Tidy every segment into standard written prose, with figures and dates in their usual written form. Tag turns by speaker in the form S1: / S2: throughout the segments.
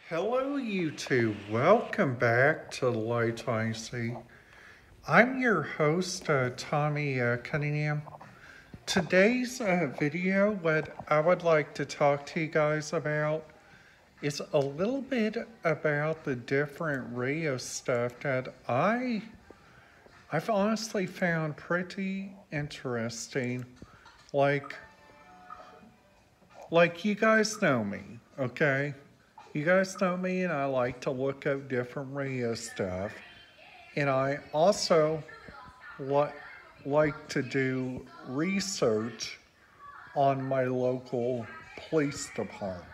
S1: Hello, YouTube. Welcome back to Light Icy. I'm your host, Tommy Cunningham. Today's video, what I would like to talk to you guys about is a little bit about the different radio stuff that I've honestly found pretty interesting. Like, like you guys know me, okay? You guys know me, and I like to look up different radio stuff. And I also li- like to do research on my local police department.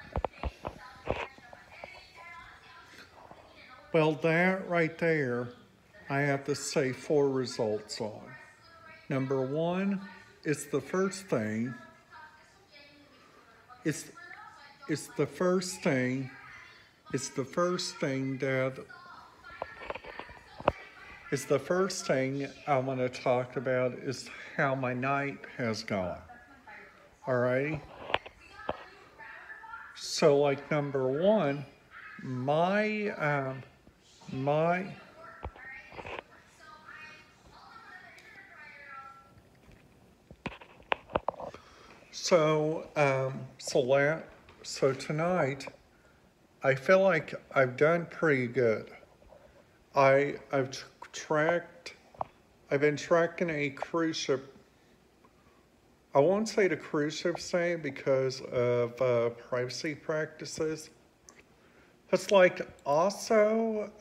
S1: Well, that right there, I have to say 4 results on. Number one is the first thing. It's it's the first thing. It's the first thing that It's the first thing I want to talk about is how my night has gone. Alrighty. So, like number one, my my so so la- so tonight, I feel like I've done pretty good. I've tracked. I've been tracking a cruise ship. I won't say the cruise ship's name because of privacy practices. It's like also,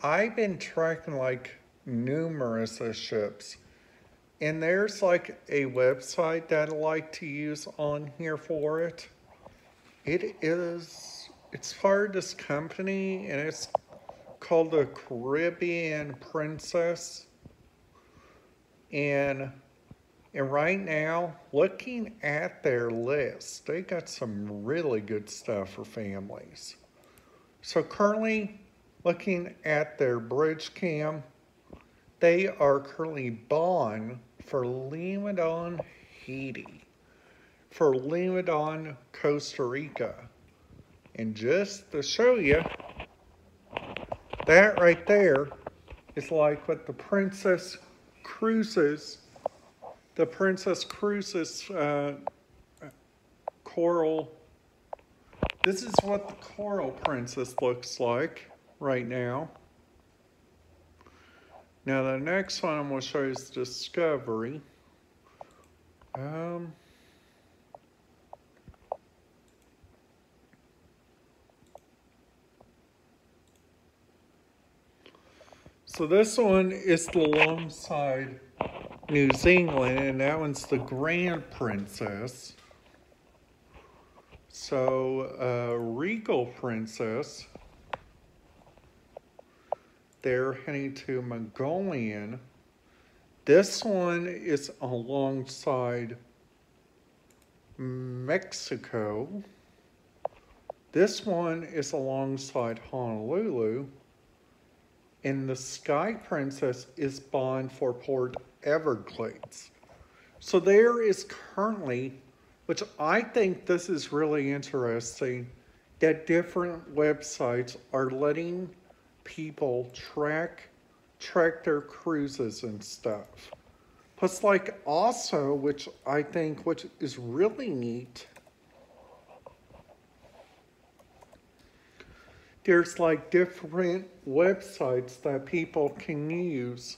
S1: I've been tracking like numerous ships. And there's like a website that I like to use on here for it. It's for this company, and it's called the Caribbean Princess. And and right now, looking at their list, they got some really good stuff for families. So currently, looking at their bridge cam, they are currently bond for Limadon, Haiti, for Limadon, Costa Rica. And just to show you, that right there is like what the Princess Cruises coral. This is what the Coral Princess looks like right now. Now the next one I'm going to show you is Discovery. So this one is alongside New Zealand, and that one's the Grand Princess. So Regal Princess, they're heading to Mongolian. This one is alongside Mexico. This one is alongside Honolulu. And the Sky Princess is bond for Port Everglades. So there is currently, which I think this is really interesting, that different websites are letting people track their cruises and stuff. Plus, like also, which I think which is really neat, there's like different websites that people can use.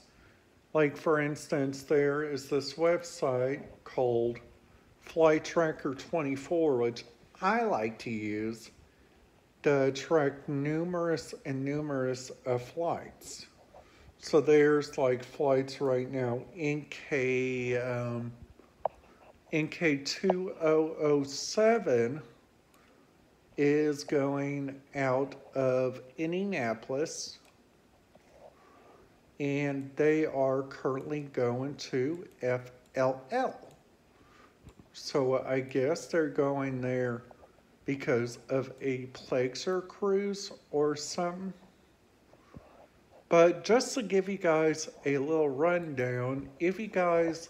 S1: Like for instance, there is this website called Flight Tracker 24, which I like to use to track numerous flights. So there's like flights right now, NK2007 is going out of Indianapolis, and they are currently going to FLL. So I guess they're going there because of a pleasure cruise or something. But just to give you guys a little rundown, if you guys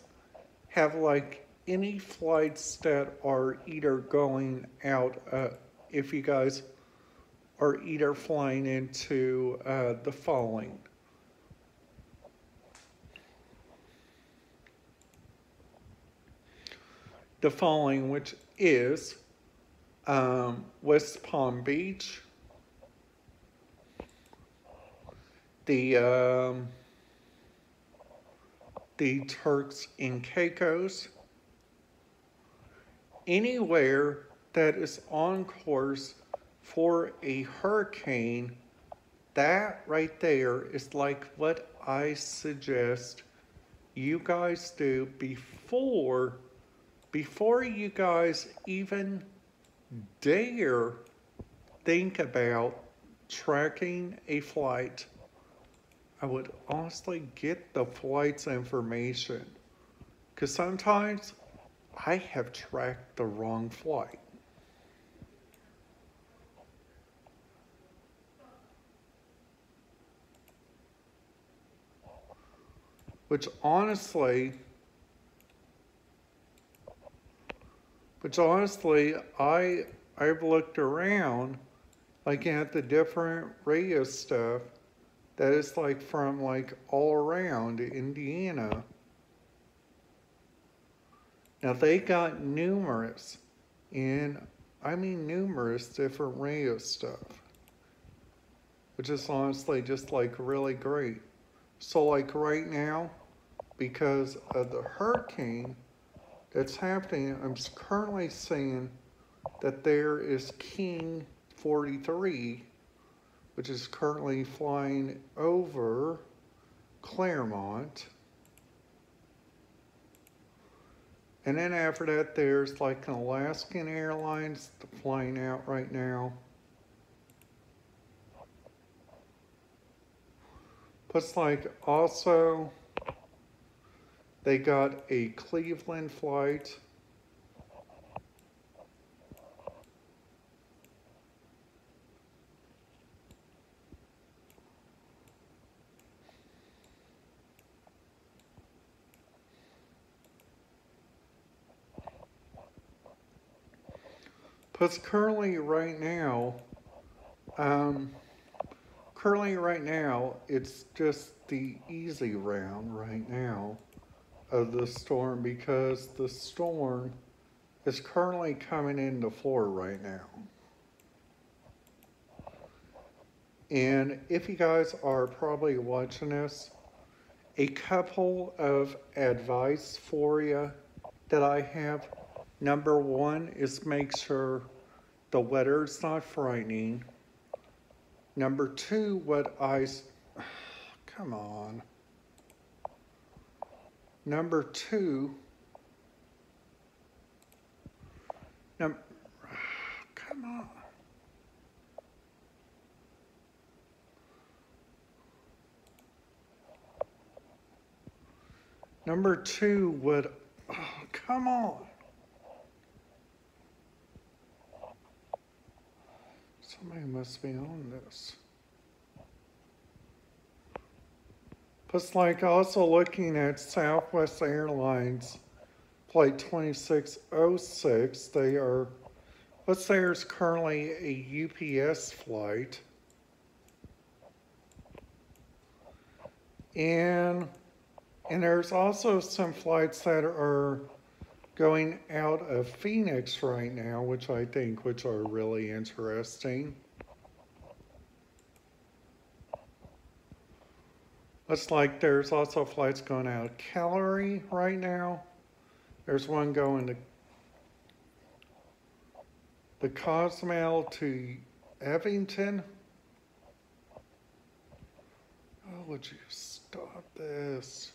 S1: have like any flights that are either going out if you guys are either flying into the following. The following, which is West Palm Beach, the Turks and Caicos, anywhere that is on course for a hurricane. That right there is like what I suggest you guys do before you guys even dare think about tracking a flight. I would honestly get the flight's information, because sometimes I have tracked the wrong flight. Which honestly, I've looked around, like at the different radio stuff that is like from like all around Indiana. Now they got numerous, and I mean numerous different radio stuff, which is honestly just like really great. So like right now, because of the hurricane that's happening, I'm currently seeing that there is King 43, which is currently flying over Claremont. And then after that, there's like an Alaskan Airlines flying out right now. Plus, like, also, they got a Cleveland flight. Plus, currently right now, it's just the easy round right now of the storm, because the storm is currently coming into Florida right now. And if you guys are probably watching this, a couple of advice for you that I have. Number one is make sure the weather's not frightening. Number two, come on. Number two, come on. Number two, come on. Somebody must be on this. Plus, like, also looking at Southwest Airlines flight 2606, there's currently a UPS flight. And there's also some flights that are going out of Phoenix right now, which are really interesting. Looks like there's also flights going out of Calgary right now. There's one going to the Cozumel to Evington. Oh, would you stop this?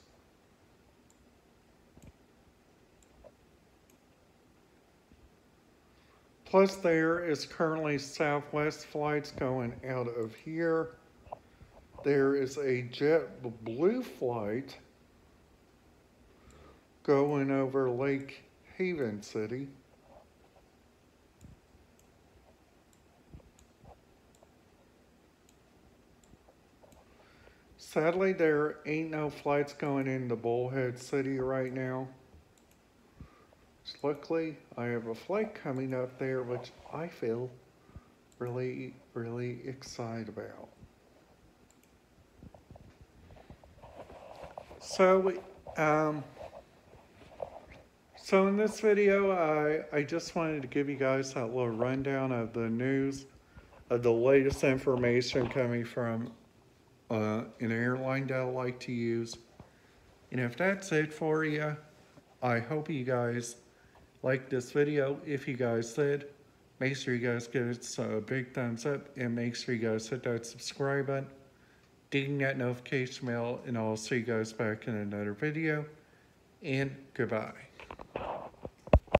S1: Plus, there is currently Southwest flights going out of here. There is a JetBlue flight going over Lake Haven City. Sadly, there ain't no flights going into Bullhead City right now. Luckily, I have a flight coming up there, which I feel really, really excited about. So, so in this video, I just wanted to give you guys that little rundown of the news, of the latest information coming from an airline that I like to use. And if that's it for you, I hope you guys like this video. If you guys did, make sure you guys give it a big thumbs up and make sure you guys hit that subscribe button, ding that notification bell, and I'll see you guys back in another video. And goodbye.